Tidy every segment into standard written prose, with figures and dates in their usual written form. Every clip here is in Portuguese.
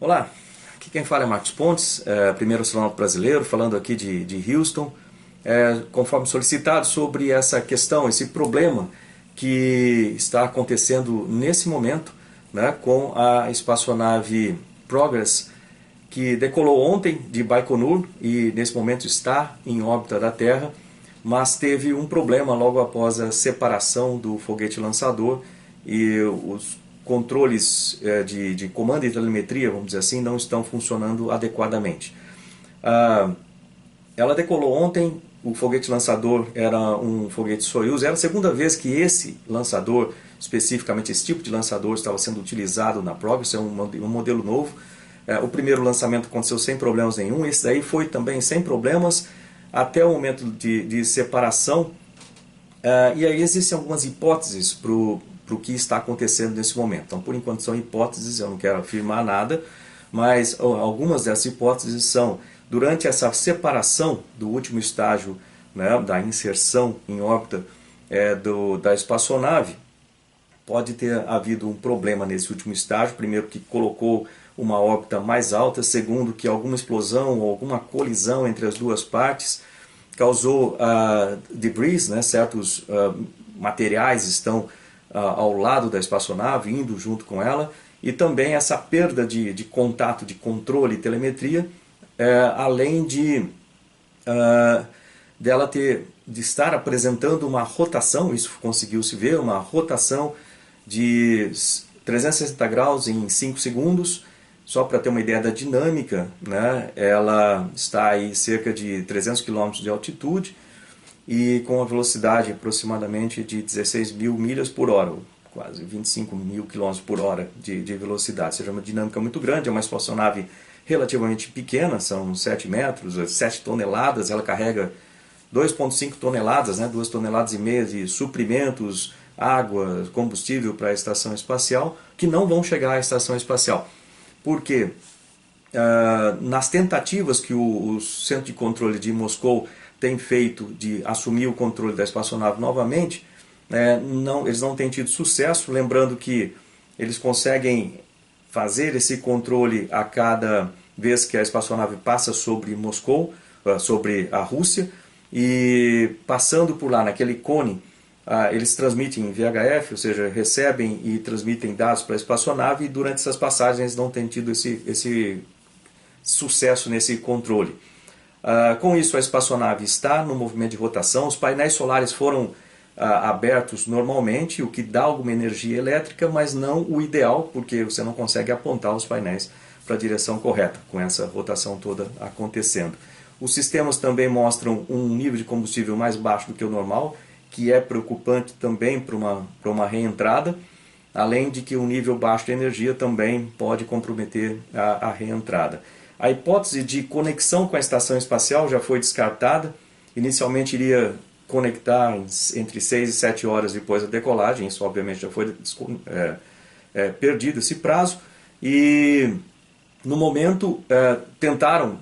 Olá, aqui quem fala é Marcos Pontes, primeiro astronauta brasileiro, falando aqui de Houston, conforme solicitado sobre essa questão, esse problema que está acontecendo nesse momento, né, com a espaçonave Progress, que decolou ontem de Baikonur e nesse momento está em órbita da Terra, mas teve um problema logo após a separação do foguete lançador e os controles de comando e telemetria, vamos dizer assim, não estão funcionando adequadamente. Ela decolou ontem, o foguete lançador era um foguete Soyuz, era a segunda vez que esse lançador, especificamente esse tipo de lançador, estava sendo utilizado na Progress, é um modelo novo. O primeiro lançamento aconteceu sem problemas nenhum, esse daí foi também sem problemas até o momento de separação. E aí existem algumas hipóteses para o que está acontecendo nesse momento. Então, por enquanto são hipóteses, eu não quero afirmar nada, mas algumas dessas hipóteses são: durante essa separação do último estágio, né, da inserção em órbita da espaçonave, pode ter havido um problema nesse último estágio. Primeiro, que colocou uma órbita mais alta. Segundo, que alguma explosão ou alguma colisão entre as duas partes causou debris, né, certos materiais estão ao lado da espaçonave, indo junto com ela, e também essa perda de contato, de controle e telemetria, além dela de estar apresentando uma rotação, isso conseguiu-se ver, uma rotação de 360 graus em 5 segundos. Só para ter uma ideia da dinâmica, né, ela está aí cerca de 300 km de altitude e com uma velocidade aproximadamente de 16 mil milhas por hora, quase 25 mil km por hora de velocidade. Ou seja, uma dinâmica muito grande, é uma espaçonave relativamente pequena, são 7 metros, 7 toneladas, ela carrega 2,5 toneladas, né, 2,5 toneladas de suprimentos, água, combustível para a estação espacial, que não vão chegar à estação espacial. Porque nas tentativas que o Centro de Controle de Moscou tem feito de assumir o controle da espaçonave novamente, eles não têm tido sucesso. Lembrando que eles conseguem fazer esse controle a cada vez que a espaçonave passa sobre Moscou, sobre a Rússia, e passando por lá naquele cone, eles transmitem em VHF, ou seja, recebem e transmitem dados para a espaçonave, e durante essas passagens eles não têm tido esse sucesso nesse controle. Com isso, a espaçonave está no movimento de rotação, os painéis solares foram abertos normalmente, o que dá alguma energia elétrica, mas não o ideal, porque você não consegue apontar os painéis para a direção correta, com essa rotação toda acontecendo. Os sistemas também mostram um nível de combustível mais baixo do que o normal, que é preocupante também para uma reentrada, além de que um nível baixo de energia também pode comprometer a reentrada. A hipótese de conexão com a estação espacial já foi descartada. Inicialmente iria conectar entre 6 e 7 horas depois da decolagem, isso obviamente já foi perdido esse prazo, e no momento tentaram,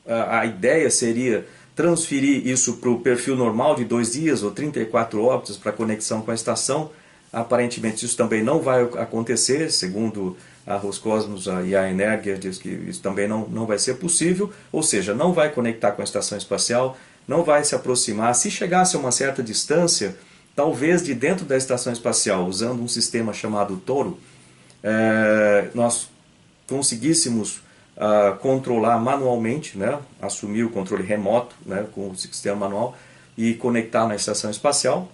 a ideia seria transferir isso para o perfil normal de 2 dias ou 34 órbitas para conexão com a estação. Aparentemente isso também não vai acontecer, segundo a Roscosmos e a Energia diz que isso também não vai ser possível, ou seja, não vai conectar com a estação espacial, não vai se aproximar. Se chegasse a uma certa distância, talvez de dentro da estação espacial, usando um sistema chamado Toro, nós conseguíssemos controlar manualmente, né, assumir o controle remoto, né, com o sistema manual e conectar na estação espacial.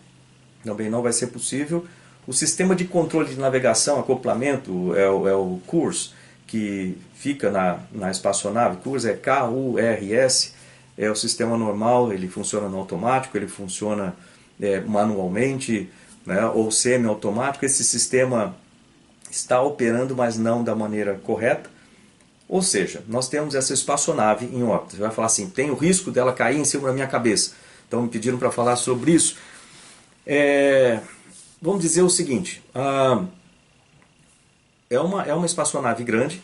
Também não vai ser possível. O sistema de controle de navegação, acoplamento, é o CURS, que fica na espaçonave. CURS é KURS, é o sistema normal, ele funciona no automático, ele funciona manualmente, né, ou semi-automático. Esse sistema está operando, mas não da maneira correta. Ou seja, nós temos essa espaçonave em órbita. Você vai falar assim: tem o risco dela cair em cima da minha cabeça. Então me pediram para falar sobre isso. Vamos dizer o seguinte: é uma espaçonave grande,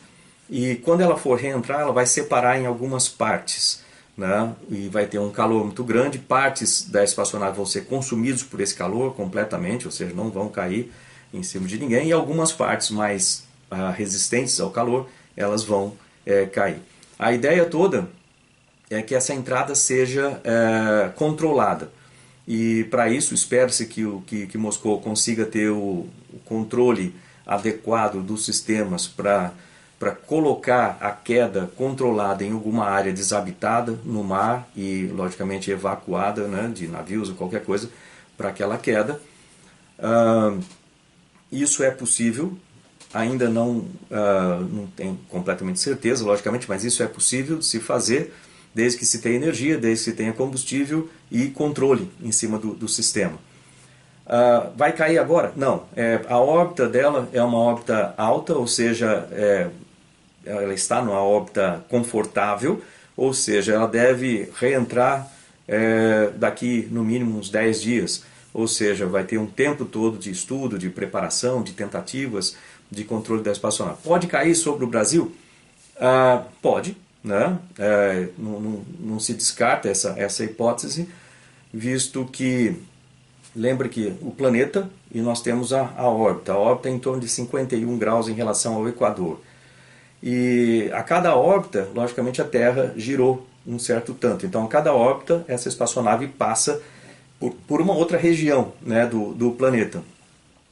e quando ela for reentrar, ela vai separar em algumas partes, né? E vai ter um calor muito grande. Partes da espaçonave vão ser consumidas por esse calor completamente, ou seja, não vão cair em cima de ninguém, e algumas partes mais resistentes ao calor elas vão cair. A ideia toda é que essa entrada seja controlada. E para isso espera-se que Moscou consiga ter o controle adequado dos sistemas para colocar a queda controlada em alguma área desabitada no mar e logicamente evacuada, né, de navios ou qualquer coisa para aquela queda. Isso é possível, ainda não tem completamente certeza, logicamente, mas isso é possível de se fazer desde que se tenha energia, desde que se tenha combustível e controle em cima do sistema. Vai cair agora? Não. A órbita dela é uma órbita alta, ou seja, ela está numa órbita confortável, ou seja, ela deve reentrar daqui no mínimo uns 10 dias, ou seja, vai ter um tempo todo de estudo, de preparação, de tentativas de controle da espaçonave. Pode cair sobre o Brasil? Pode, né? Não se descarta essa hipótese, visto que, lembre que o planeta, e nós temos a órbita é em torno de 51 graus em relação ao Equador. E a cada órbita, logicamente, a Terra girou um certo tanto. Então, a cada órbita, essa espaçonave passa por uma outra região, né, do planeta.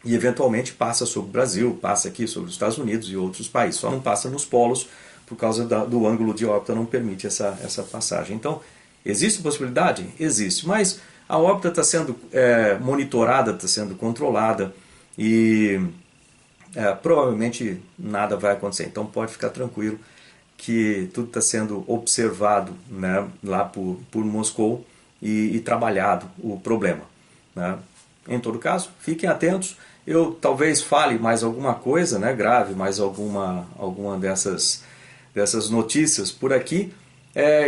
E, eventualmente, passa sobre o Brasil, passa aqui sobre os Estados Unidos e outros países. Só não passa nos polos, por causa do ângulo de órbita, não permite essa passagem. Então, existe possibilidade? Existe. Mas a órbita está sendo monitorada, está sendo controlada e provavelmente nada vai acontecer. Então pode ficar tranquilo que tudo está sendo observado, né, lá por Moscou e trabalhado o problema, né. Em todo caso, fiquem atentos. Eu talvez fale mais alguma coisa, né, grave mais alguma dessas notícias por aqui.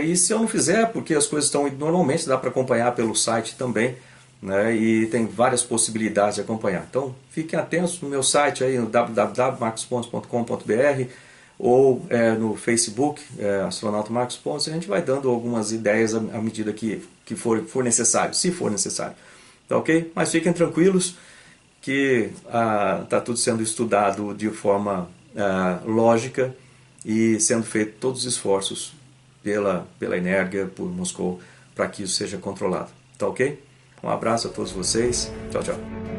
E se eu não fizer, porque as coisas estão indo normalmente, dá para acompanhar pelo site também, né, e tem várias possibilidades de acompanhar. Então, fiquem atentos no meu site, aí, no www.marcospontes.com.br ou no Facebook, Astronauta Marcos Pontes. A gente vai dando algumas ideias à medida que for necessário, se for necessário. Tá ok? Mas fiquem tranquilos que está tudo sendo estudado de forma lógica e sendo feito todos os esforços pela Energia, por Moscou, para que isso seja controlado. Tá ok? Um abraço a todos vocês. Tchau, tchau.